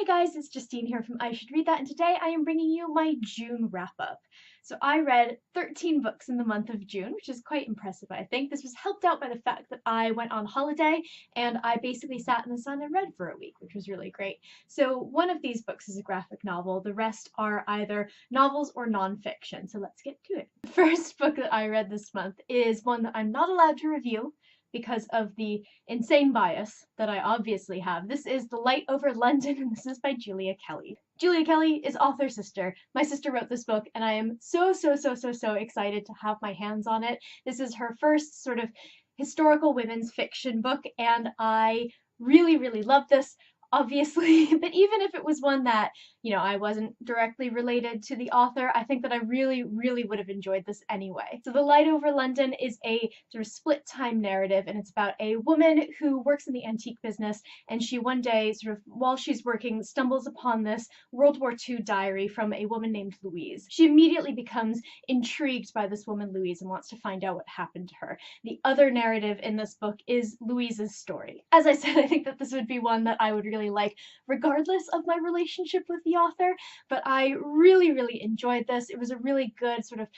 Hey guys, it's Justine here from I Should Read That, and today I am bringing you my June wrap-up. So I read 13 books in the month of June, which is quite impressive, I think. This was helped out by the fact that I went on holiday and I basically sat in the sun and read for a week, which was really great. So one of these books is a graphic novel. The rest are either novels or nonfiction, so let's get to it. The first book that I read this month is one that I'm not allowed to review because of the insane bias that I obviously have. This is The Light Over London, and this is by Julia Kelly. Julia Kelly is author's sister. My sister wrote this book, and I am so excited to have my hands on it. This is her first sort of historical women's fiction book, and I really love this, obviously. But even if it was one that, I wasn't directly related to the author, I think that I really would have enjoyed this anyway. So The Light Over London is a sort of split time narrative, and it's about a woman who works in the antique business, and she one day, sort of while she's working, stumbles upon this World War II diary from a woman named Louise. She immediately becomes intrigued by this woman Louise and wants to find out what happened to her. The other narrative in this book is Louise's story. As I said, I think that this would be one that I would really like regardless of my relationship with the author, but I really enjoyed this. It was a really good sort of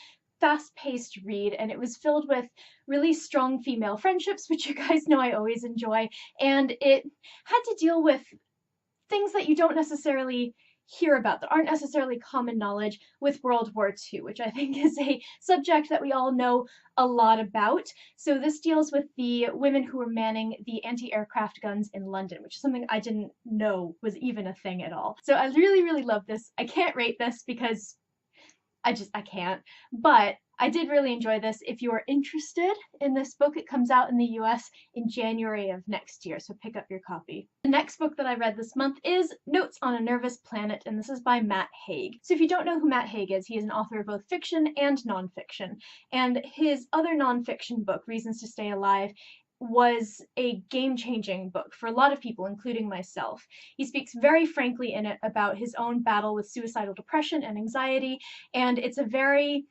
fast-paced read, and it was filled with really strong female friendships, which you guys know I always enjoy, and it had to deal with things that you don't necessarily hear about, that aren't necessarily common knowledge with World War II, which I think is a subject that we all know a lot about. So this deals with the women who were manning the anti-aircraft guns in London, which is something I didn't know was even a thing at all. So I really love this. I can't rate this because I can't, but I did really enjoy this. If you are interested in this book, it comes out in the US in January of next year, so pick up your copy. The next book that I read this month is Notes on a Nervous Planet, and this is by Matt Haig. So if you don't know who Matt Haig is, he is an author of both fiction and nonfiction, and his other nonfiction book, Reasons to Stay Alive, was a game-changing book for a lot of people, including myself. He speaks very frankly in it about his own battle with suicidal depression and anxiety, and it's a very,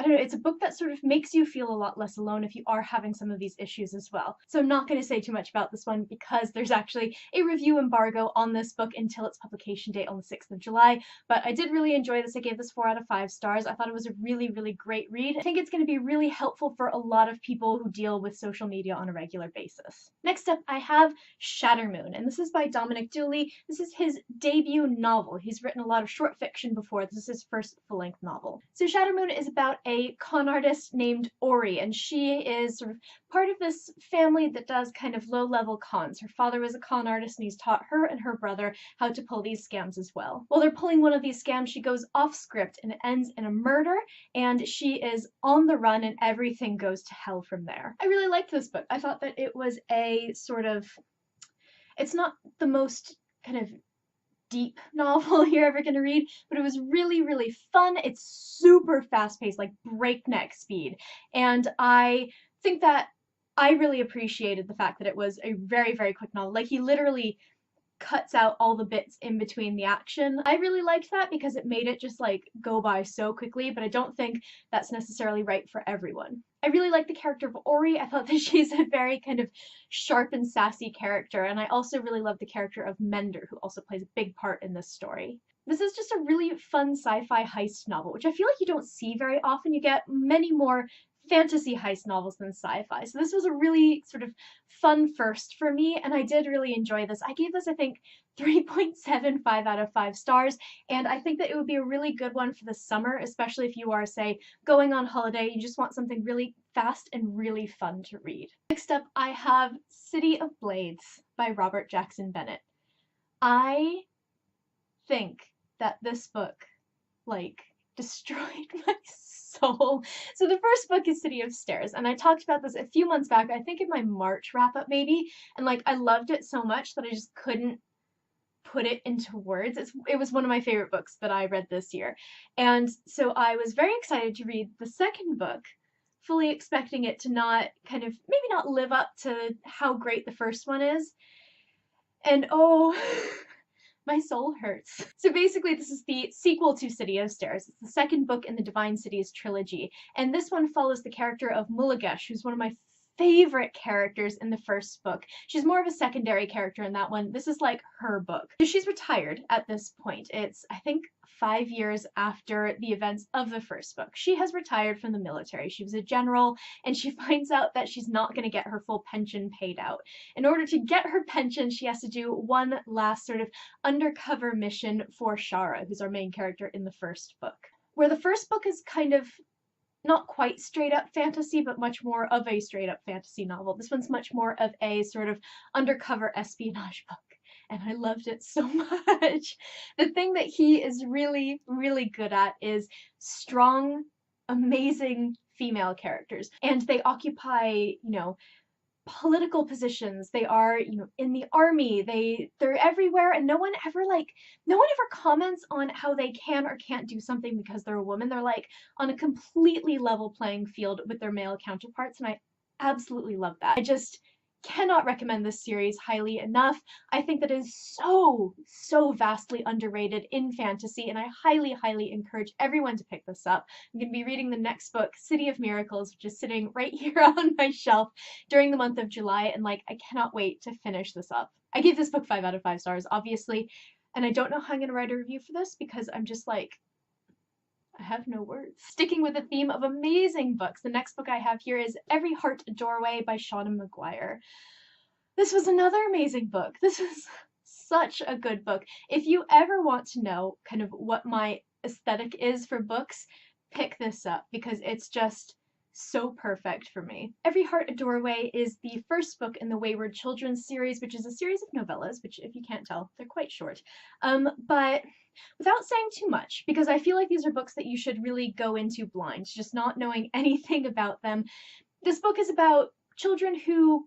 it's a book that sort of makes you feel a lot less alone if you are having some of these issues as well. So I'm not going to say too much about this one because there's actually a review embargo on this book until its publication date on the 6th of July, but I did really enjoy this. I gave this 4 out of 5 stars. I thought it was a really great read. I think it's going to be really helpful for a lot of people who deal with social media on a regular basis. Next up, I have Shattermoon, and this is by Dominic Dooley. This is his debut novel. He's written a lot of short fiction before. This is his first full-length novel. So Shattermoon is about a con artist named Ori, and she is sort of part of this family that does kind of low-level cons. Her father was a con artist, and he's taught her and her brother how to pull these scams as well. While they're pulling one of these scams, she goes off script, and it ends in a murder, and she is on the run, and everything goes to hell from there. I really liked this book. I thought that it was a sort of, it's not the most kind of deep novel you're ever going to read, but it was really fun. It's super fast-paced, like breakneck speed, and I think that I really appreciated the fact that it was a very quick novel. Like, he literally cuts out all the bits in between the action. I really liked that because it made it just like go by so quickly, but I don't think that's necessarily right for everyone. I really like the character of Ori. I thought that she's a very kind of sharp and sassy character, and I also really love the character of Mender, who also plays a big part in this story. This is just a really fun sci-fi heist novel, which I feel like you don't see very often. You get many more fantasy heist novels than sci-fi. So this was a really sort of fun first for me, and I did really enjoy this. I gave this, I think, 3.75 out of 5 stars, and I think that it would be a really good one for the summer, especially if you are, say, going on holiday, you just want something really fast and really fun to read. Next up, I have City of Blades by Robert Jackson Bennett. I think that this book, like, destroyed my soul. So the first book is City of Stairs, and I talked about this a few months back, I think in my March wrap-up maybe, and like I loved it so much that I just couldn't put it into words. It was one of my favorite books that I read this year, and so I was very excited to read the second book, fully expecting it to not kind of, maybe not live up to how great the first one is, and oh, my soul hurts. So basically this is the sequel to City of Stairs. It's the second book in the Divine Cities trilogy, and this one follows the character of Mulagesh, who's one of my favorite characters in the first book. She's more of a secondary character in that one. This is like her book. So she's retired at this point. It's, I think, 5 years after the events of the first book. She has retired from the military. She was a general, and she finds out that she's not going to get her full pension paid out. In order to get her pension, she has to do one last sort of undercover mission for Shara, who's our main character in the first book. Where the first book is kind of not quite straight up fantasy, but much more of a straight up fantasy novel. This one's much more of a sort of undercover espionage book, and I loved it so much. The thing that he is really, really good at is strong, amazing female characters, and they occupy, political positions. They are, in the army. They're everywhere, and no one ever comments on how they can or can't do something because they're a woman. They're like on a completely level playing field with their male counterparts, and I absolutely love that. I just cannot recommend this series highly enough. I think that it is so, so vastly underrated in fantasy, and I highly, highly encourage everyone to pick this up. I'm going to be reading the next book, City of Miracles, which is sitting right here on my shelf during the month of July, and I cannot wait to finish this up. I gave this book 5 out of 5 stars, obviously, and I don't know how I'm going to write a review for this because I'm just I have no words. Sticking with the theme of amazing books, the next book I have here is Every Heart a Doorway by Seanan McGuire. This was another amazing book. This is such a good book. If you ever want to know kind of what my aesthetic is for books, pick this up because it's just so perfect for me. Every Heart a Doorway is the first book in the Wayward Children series, which is a series of novellas, which, if you can't tell, they're quite short. But without saying too much, because I feel like these are books that you should really go into blind, just not knowing anything about them. This book is about children who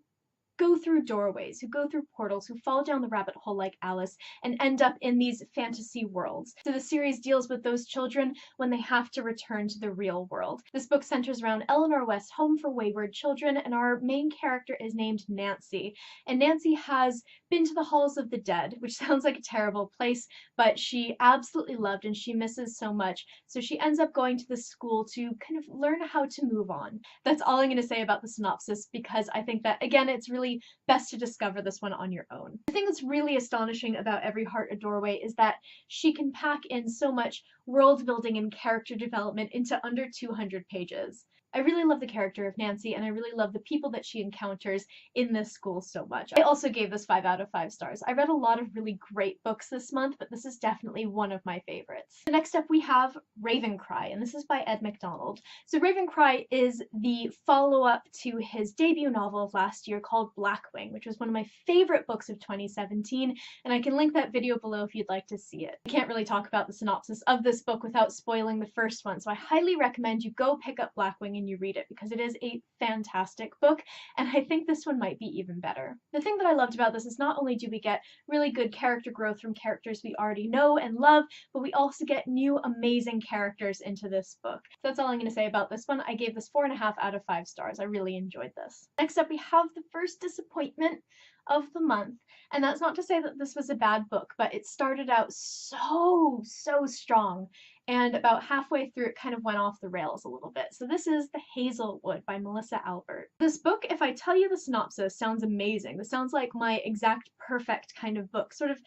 go through doorways, who go through portals, who fall down the rabbit hole like Alice and end up in these fantasy worlds. So the series deals with those children when they have to return to the real world. This book centers around Eleanor West's Home for Wayward Children, and our main character is named Nancy. And Nancy has been to the Halls of the Dead, which sounds like a terrible place, but she absolutely loved and she misses so much. So she ends up going to the school to kind of learn how to move on. That's all I'm going to say about the synopsis because I think that, again, it's really best to discover this one on your own. The thing that's really astonishing about Every Heart a Doorway is that she can pack in so much world building and character development into under 200 pages. I really love the character of Nancy, and I really love the people that she encounters in this school so much. I also gave this 5 out of 5 stars. I read a lot of really great books this month, but this is definitely one of my favorites. Next up we have Ravencry, and this is by Ed McDonald. So Ravencry is the follow-up to his debut novel of last year called Blackwing, which was one of my favorite books of 2017, and I can link that video below if you'd like to see it. I can't really talk about the synopsis of this book without spoiling the first one, so I highly recommend you go pick up Blackwing and you read it because it is a fantastic book, and I think this one might be even better. The thing that I loved about this is not only do we get really good character growth from characters we already know and love, but we also get new amazing characters into this book. So that's all I'm going to say about this one. I gave this 4.5 out of 5 stars. I really enjoyed this. Next up we have the first disappointment of the month, and that's not to say that this was a bad book, but it started out so strong, and about halfway through it kind of went off the rails a little bit. So this is The Hazelwood by Melissa Albert. This book, if I tell you the synopsis, sounds amazing. This sounds like my exact perfect kind of book, sort of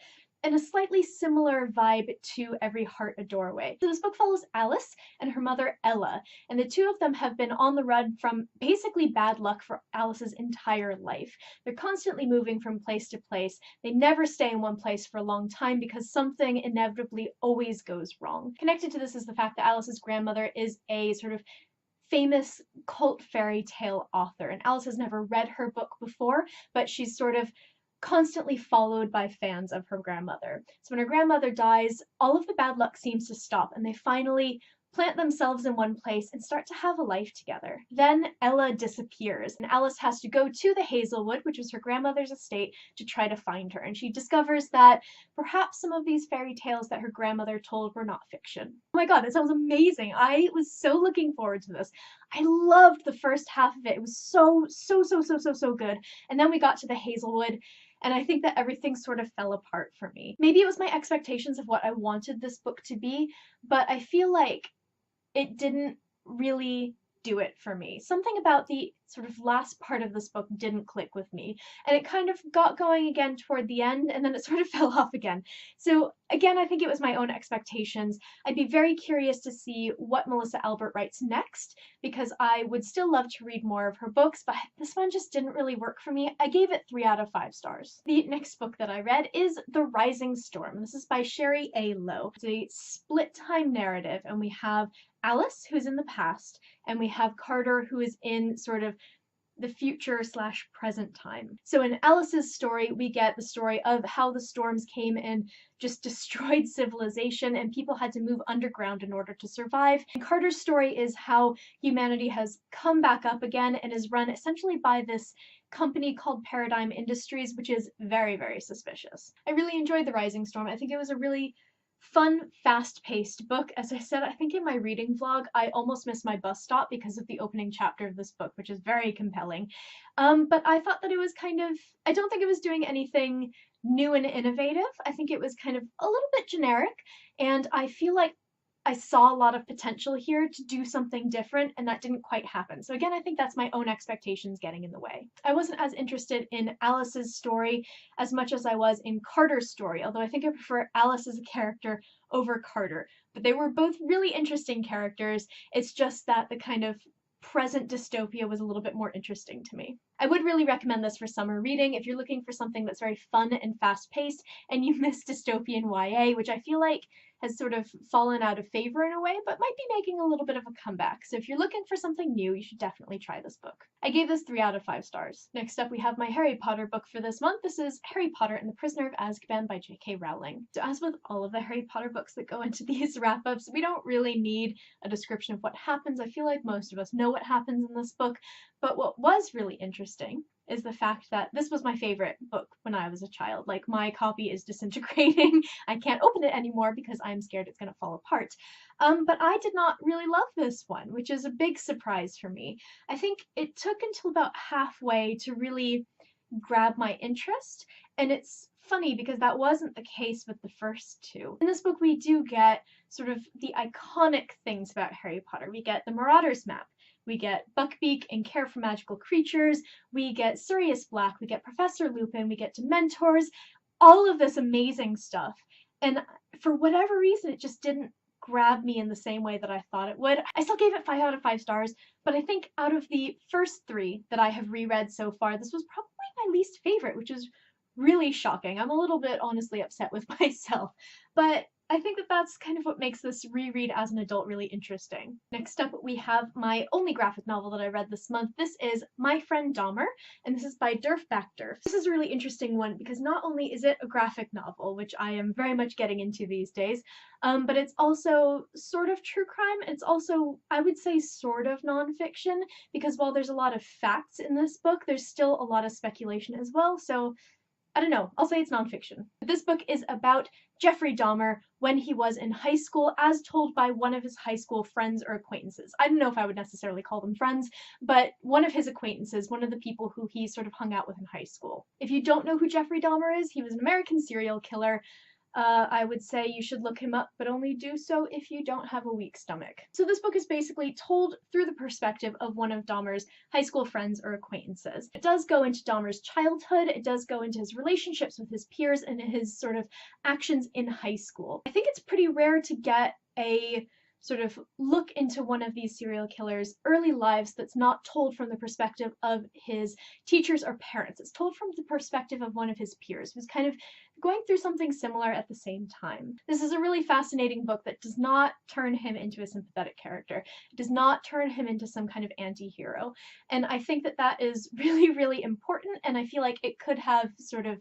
in a slightly similar vibe to Every Heart a Doorway. So this book follows Alice and her mother Ella, and the two of them have been on the run from basically bad luck for Alice's entire life. They're constantly moving from place to place. They never stay in one place for a long time because something inevitably always goes wrong. Connected to this is the fact that Alice's grandmother is a sort of famous cult fairy tale author, and Alice has never read her book before, but she's sort of constantly followed by fans of her grandmother. So when her grandmother dies, all of the bad luck seems to stop, and they finally plant themselves in one place and start to have a life together. Then Ella disappears, and Alice has to go to the Hazelwood, which was her grandmother's estate, to try to find her. And she discovers that perhaps some of these fairy tales that her grandmother told were not fiction. Oh my god, that sounds amazing. I was so looking forward to this. I loved the first half of it. It was so good. And then we got to the Hazelwood, and I think that everything sort of fell apart for me. Maybe it was my expectations of what I wanted this book to be, but I feel like it didn't really do it for me. Something about the sort of last part of this book didn't click with me. And it kind of got going again toward the end, and then it sort of fell off again. So again, I think it was my own expectations. I'd be very curious to see what Melissa Albert writes next, because I would still love to read more of her books, but this one just didn't really work for me. I gave it 3 out of 5 stars. The next book that I read is The Rising Storm. This is by Sherry A. Lowe. It's a split time narrative, and we have Alice, who's in the past, and we have Carter, who is in sort of the future / present time. So in Alice's story, we get the story of how the storms came and just destroyed civilization and people had to move underground in order to survive. And Carter's story is how humanity has come back up again and is run essentially by this company called Paradigm Industries, which is very, very suspicious. I really enjoyed The Rising Storm. I think it was a really fun, fast-paced book. As I said, I think in my reading vlog, I almost missed my bus stop because of the opening chapter of this book, which is very compelling. But I thought that it was I don't think it was doing anything new and innovative. I think it was kind of a little bit generic, and I feel like I saw a lot of potential here to do something different, and that didn't quite happen. So again, I think that's my own expectations getting in the way. I wasn't as interested in Alice's story as much as I was in Carter's story, although I think I prefer Alice as a character over Carter. But they were both really interesting characters. It's just that the kind of present dystopia was a little bit more interesting to me. I would really recommend this for summer reading if you're looking for something that's very fun and fast-paced and you miss dystopian YA, which I feel like has sort of fallen out of favor in a way, but might be making a little bit of a comeback. So if you're looking for something new, you should definitely try this book. I gave this 3 out of 5 stars. Next up, we have my Harry Potter book for this month. This is Harry Potter and the Prisoner of Azkaban by J.K. Rowling. So as with all of the Harry Potter books that go into these wrap-ups, we don't really need a description of what happens. I feel like most of us know what happens in this book, but what was really interesting is the fact that this was my favorite book when I was a child. Like, my copy is disintegrating. I can't open it anymore because I'm scared it's going to fall apart. But I did not really love this one, which is a big surprise for me. I think it took until about halfway to really grab my interest, and it's funny because that wasn't the case with the first two. In this book, we do get sort of the iconic things about Harry Potter. We get the Marauders map. We get Buckbeak and Care for Magical Creatures, we get Sirius Black, we get Professor Lupin, we get Dementors, all of this amazing stuff. And for whatever reason, it just didn't grab me in the same way that I thought it would. I still gave it 5 out of 5 stars, but I think out of the first 3 that I have reread so far, this was probably my least favorite, which is really shocking. I'm a little bit honestly upset with myself, but I think that that's kind of what makes this reread as an adult really interesting. Next up, we have my only graphic novel that I read this month. This is My Friend Dahmer, and this is by Derf Backderf. This is a really interesting one because not only is it a graphic novel, which I am very much getting into these days, but it's also sort of true crime. It's also, I would say, sort of nonfiction, because while there's a lot of facts in this book, there's still a lot of speculation as well, so I don't know, I'll say it's nonfiction. This book is about Jeffrey Dahmer when he was in high school, as told by one of his high school friends or acquaintances. I don't know if I would necessarily call them friends, but one of his acquaintances, one of the people who he sort of hung out with in high school. If you don't know who Jeffrey Dahmer is, he was an American serial killer. I would say you should look him up, but only do so if you don't have a weak stomach. So this book is basically told through the perspective of one of Dahmer's high school friends or acquaintances. It does go into Dahmer's childhood, it does go into his relationships with his peers, and his sort of actions in high school. I think it's pretty rare to get a sort of look into one of these serial killers' early lives that's not told from the perspective of his teachers or parents. It's told from the perspective of one of his peers who's kind of going through something similar at the same time. This is a really fascinating book that does not turn him into a sympathetic character. It does not turn him into some kind of anti-hero. And I think that that is really, really important, and I feel like it could have sort of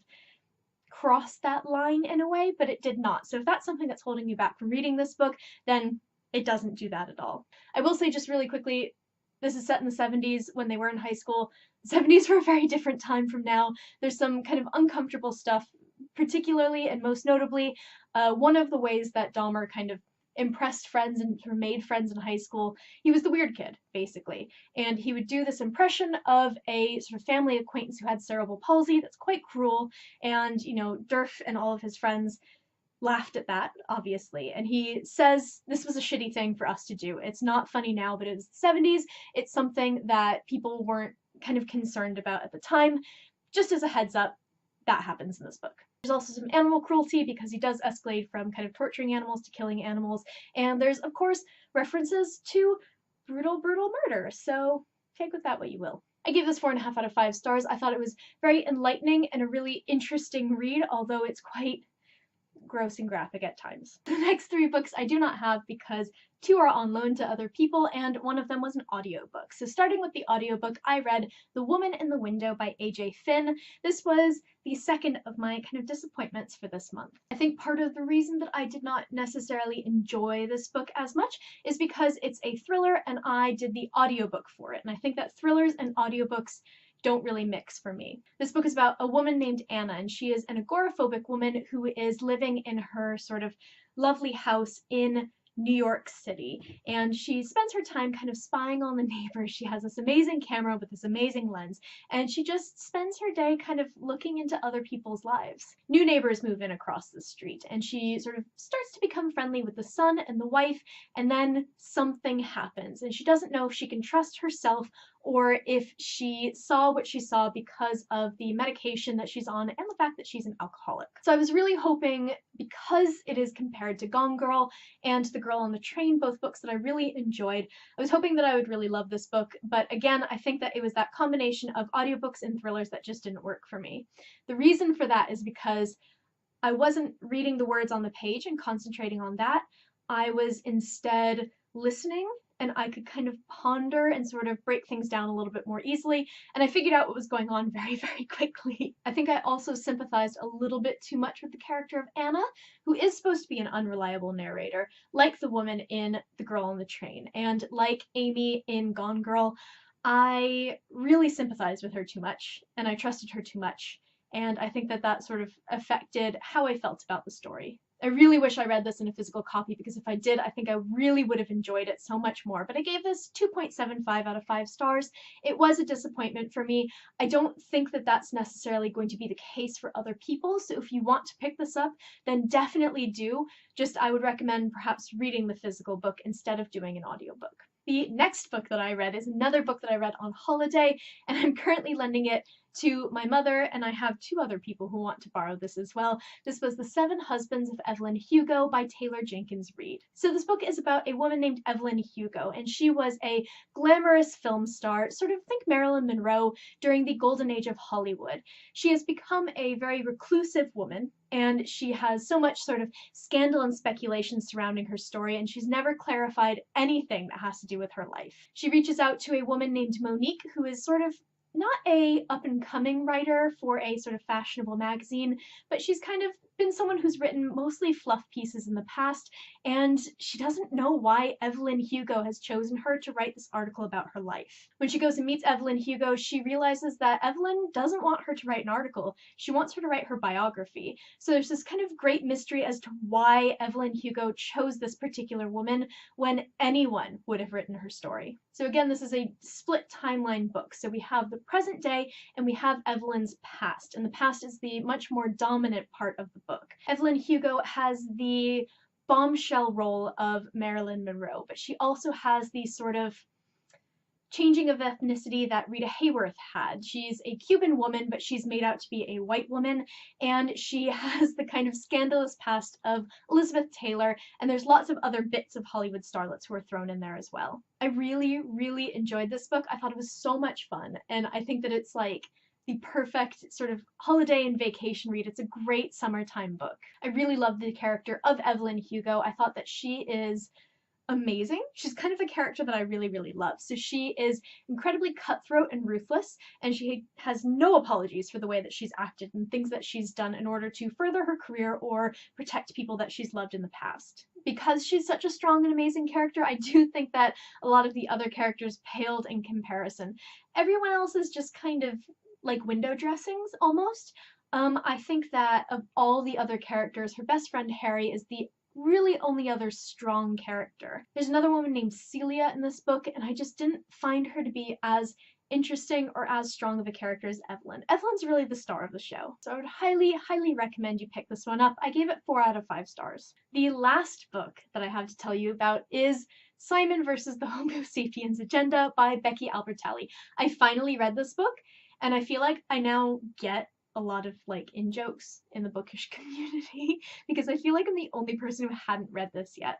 crossed that line in a way, but it did not. So if that's something that's holding you back from reading this book, then it doesn't do that at all. I will say just really quickly, this is set in the 70s when they were in high school. The 70s were a very different time from now. There's some kind of uncomfortable stuff, particularly and most notably, one of the ways that Dahmer kind of impressed friends and made friends in high school, he was the weird kid, basically. And he would do this impression of a sort of family acquaintance who had cerebral palsy that's quite cruel, and, you know, Derf and all of his friends laughed at that, obviously, and he says this was a shitty thing for us to do. It's not funny now, but it was the 70s. It's something that people weren't kind of concerned about at the time. Just as a heads up, that happens in this book. There's also some animal cruelty because he does escalate from kind of torturing animals to killing animals, and there's, of course, references to brutal, brutal murder, so take with that what you will. I gave this 4.5 out of 5 stars. I thought it was very enlightening and a really interesting read, although it's quite gross and graphic at times. The next 3 books I do not have because 2 are on loan to other people and one of them was an audiobook. So starting with the audiobook, I read The Woman in the Window by A.J. Finn. This was the second of my kind of disappointments for this month. I think part of the reason that I did not necessarily enjoy this book as much is because it's a thriller and I did the audiobook for it. And I think that thrillers and audiobooks don't really mix for me. This book is about a woman named Anna, and she is an agoraphobic woman who is living in her sort of lovely house in New York City, and she spends her time kind of spying on the neighbors. She has this amazing camera with this amazing lens, and she just spends her day kind of looking into other people's lives. New neighbors move in across the street, and she sort of starts to become friendly with the son and the wife, and then something happens, and she doesn't know if she can trust herself or if she saw what she saw because of the medication that she's on and the fact that she's an alcoholic. So I was really hoping, because it is compared to Gone Girl and The Girl on the Train, both books that I really enjoyed, I was hoping that I would really love this book, but again, I think that it was that combination of audiobooks and thrillers that just didn't work for me. The reason for that is because I wasn't reading the words on the page and concentrating on that. I was instead listening, and I could kind of ponder and sort of break things down a little bit more easily, and I figured out what was going on very, very quickly. I think I also sympathized a little bit too much with the character of Anna, who is supposed to be an unreliable narrator, like the woman in The Girl on the Train, and like Amy in Gone Girl. I really sympathized with her too much, and I trusted her too much, and I think that that sort of affected how I felt about the story. I really wish I read this in a physical copy because if I did, I think I really would have enjoyed it so much more. But I gave this 2.75 out of 5 stars. It was a disappointment for me. I don't think that that's necessarily going to be the case for other people. So if you want to pick this up, then definitely do. Just I would recommend perhaps reading the physical book instead of doing an audiobook. The next book that I read is another book that I read on holiday, and I'm currently lending it to my mother, and I have 2 other people who want to borrow this as well. This was The 7 Husbands of Evelyn Hugo by Taylor Jenkins Reid. So this book is about a woman named Evelyn Hugo, and she was a glamorous film star, sort of think Marilyn Monroe during the golden age of Hollywood. She has become a very reclusive woman, and she has so much sort of scandal and speculation surrounding her story, and she's never clarified anything that has to do with her life. She reaches out to a woman named Monique, who is sort of not a up-and-coming writer for a sort of fashionable magazine, but she's kind of been someone who's written mostly fluff pieces in the past, and she doesn't know why Evelyn Hugo has chosen her to write this article about her life. When she goes and meets Evelyn Hugo, she realizes that Evelyn doesn't want her to write an article. She wants her to write her biography. So there's this kind of great mystery as to why Evelyn Hugo chose this particular woman when anyone would have written her story. So again, this is a split timeline book. So we have the present day and we have Evelyn's past, and the past is the much more dominant part of the book. Evelyn Hugo has the bombshell role of Marilyn Monroe, but she also has the sort of changing of ethnicity that Rita Hayworth had. She's a Cuban woman, but she's made out to be a white woman, and she has the kind of scandalous past of Elizabeth Taylor, and there's lots of other bits of Hollywood starlets who are thrown in there as well. I really, really enjoyed this book. I thought it was so much fun, and I think that it's like the perfect sort of holiday and vacation read. It's a great summertime book. I really love the character of Evelyn Hugo. I thought that she is amazing. She's kind of a character that I really, really love. So she is incredibly cutthroat and ruthless, and she has no apologies for the way that she's acted and things that she's done in order to further her career or protect people that she's loved in the past. Because she's such a strong and amazing character, I do think that a lot of the other characters paled in comparison. Everyone else is just kind of like window dressings, almost. I think that of all the other characters, her best friend Harry is the really only other strong character. There's another woman named Celia in this book, and I just didn't find her to be as interesting or as strong of a character as Evelyn. Evelyn's really the star of the show, so I would highly, highly recommend you pick this one up. I gave it 4 out of 5 stars. The last book that I have to tell you about is Simon versus the Homo Sapiens Agenda by Becky Albertalli. I finally read this book, and I feel like I now get a lot of like in-jokes in the bookish community because I feel like I'm the only person who hadn't read this yet.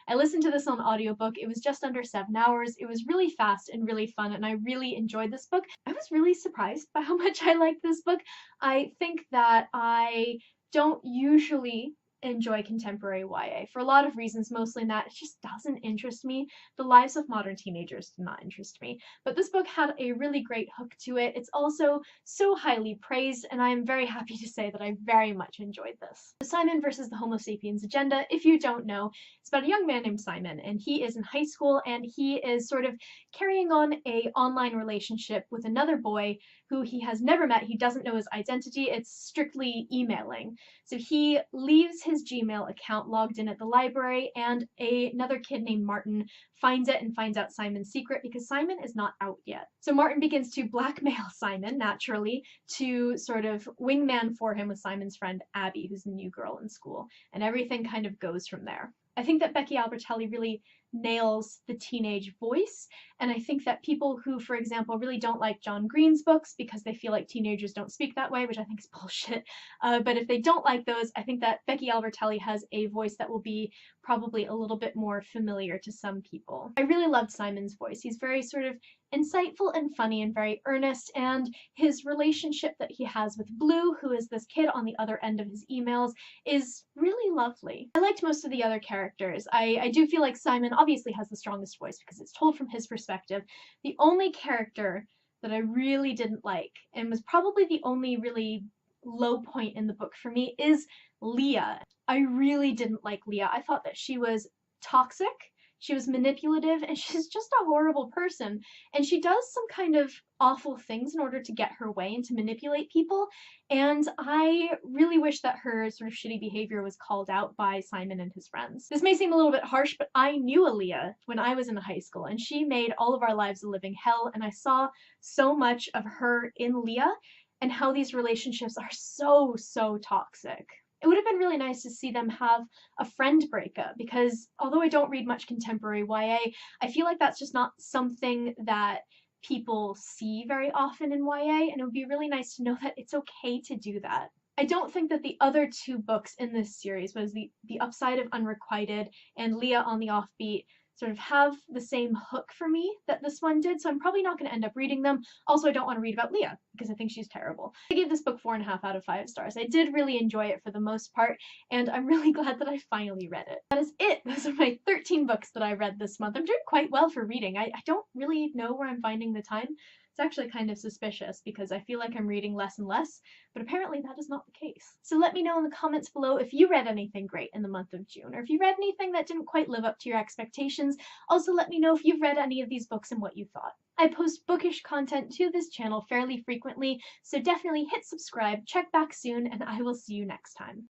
I listened to this on audiobook. It was just under 7 hours. It was really fast and really fun, and I really enjoyed this book. I was really surprised by how much I liked this book. I think that I don't usually enjoy contemporary YA for a lot of reasons, mostly in that it just doesn't interest me. The lives of modern teenagers do not interest me. But this book had a really great hook to it. It's also so highly praised, and I am very happy to say that I very much enjoyed this. Simon versus the Homo Sapiens Agenda, if you don't know, it's about a young man named Simon, and he is in high school, and he is sort of carrying on a online relationship with another boy who he has never met. He doesn't know his identity. It's strictly emailing. So he leaves his Gmail account logged in at the library, and another kid named Martin finds it and finds out Simon's secret because Simon is not out yet. So Martin begins to blackmail Simon, naturally, to sort of wingman for him with Simon's friend Abby, who's the new girl in school, and everything kind of goes from there. I think that Becky Albertalli really nails the teenage voice, and I think that people who, for example, really don't like John Green's books because they feel like teenagers don't speak that way, which I think is bullshit, but if they don't like those, I think that Becky Albertalli has a voice that will be probably a little bit more familiar to some people. I really loved Simon's voice. He's very sort of insightful and funny and very earnest, and his relationship that he has with Blue, who is this kid on the other end of his emails, is really lovely. I liked most of the other characters. I do feel like Simon obviously has the strongest voice because it's told from his perspective. The only character that I really didn't like, and was probably the only really low point in the book for me, is Leah. I really didn't like Leah. I thought that she was toxic, she was manipulative, and she's just a horrible person. And she does some kind of awful things in order to get her way and to manipulate people. And I really wish that her sort of shitty behavior was called out by Simon and his friends. This may seem a little bit harsh, but I knew Aaliyah when I was in high school, and she made all of our lives a living hell, and I saw so much of her in Leah and how these relationships are so, so toxic. It would have been really nice to see them have a friend breakup, because although I don't read much contemporary YA, I feel like that's just not something that people see very often in YA, and it would be really nice to know that it's okay to do that. I don't think that the other 2 books in this series, was the Upside of Unrequited and Leah on the Offbeat, sort of have the same hook for me that this one did, so I'm probably not going to end up reading them. Also, I don't want to read about Leah because I think she's terrible. I gave this book 4.5 out of 5 stars. I did really enjoy it for the most part, and I'm really glad that I finally read it. That is it. Those are my 13 books that I read this month. I'm doing quite well for reading. I don't really know where I'm finding the time. It's actually kind of suspicious because I feel like I'm reading less and less, but apparently that is not the case. So let me know in the comments below if you read anything great in the month of June, or if you read anything that didn't quite live up to your expectations. Also, let me know if you've read any of these books and what you thought. I post bookish content to this channel fairly frequently, so definitely hit subscribe, check back soon, and I will see you next time.